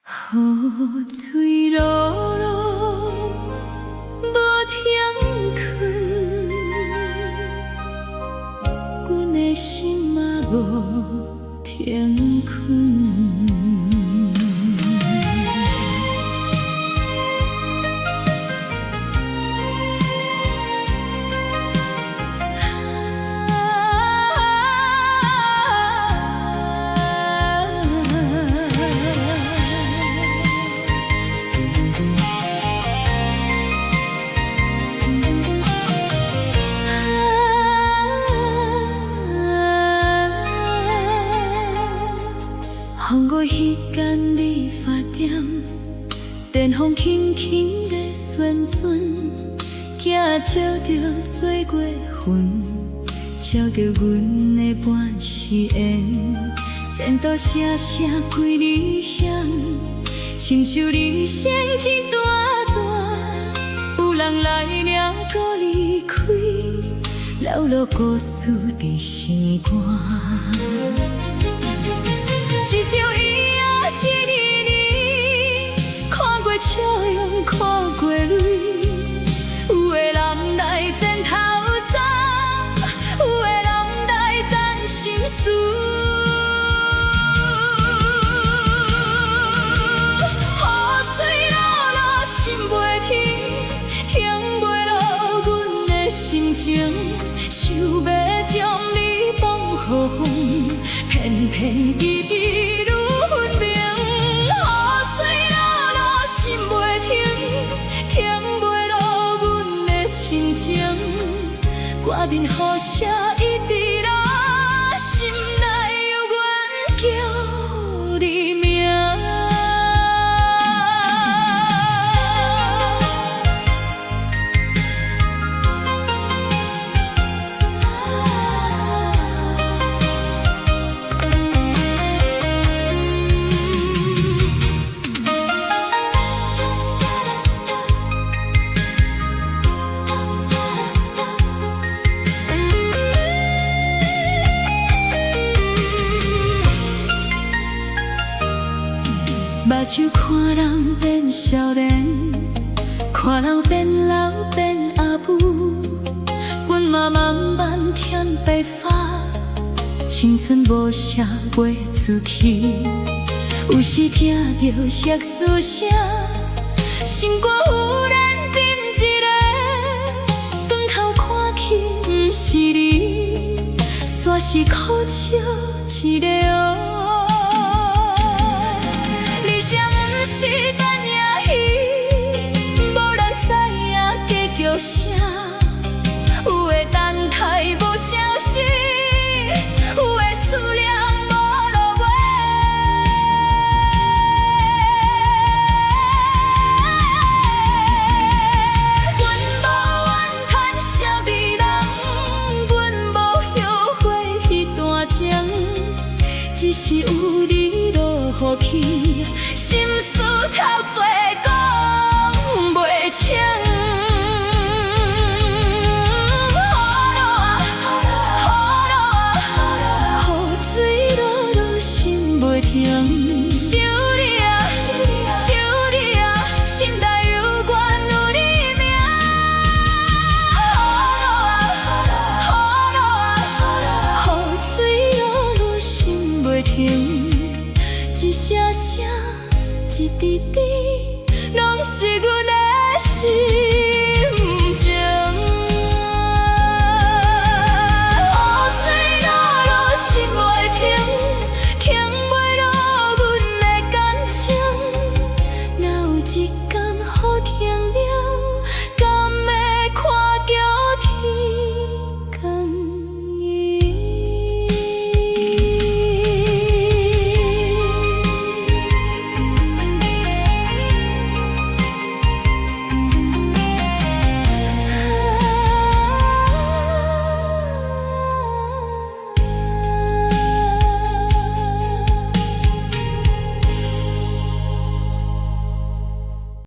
雨水落落无停困，阮的心嘛无停困。予我彼间理发店，电风轻轻在旋转，镜照着岁月痕，照着阮的半世缘。前途写写几里险，亲像人生一段段，有人来了，搁离开，了落故事伫心肝。一条鱼仔一年年，看过笑容，看过泪。有的人来剪头发，有的人来剪心事。雨水落落心袂停，停袂落阮的心情，想要将你放予风，偏偏伊记愈分明。雨水落落心袂停，停袂落阮的亲情，决定予写伊伫咱心内，犹原叫你名。目睭看人变少年，看人变老变阿母，阮嘛慢慢添白发，青春无啥飞出去。有时听着色思声，心肝忽然沉一个，转头看去不是你，煞是苦笑一个哦。你谁不是等夜戏，无人知影结局啥。有的等待无消息，有的思念无落尾。阮无怨叹啥美人，阮无后悔彼段情，只是有你落雨去。心事透做讲袂清，雨水落落心袂停，想你啊，想你啊，心内犹原有你名。雨水落落心袂停，一声声。一滴滴，拢是阮的心。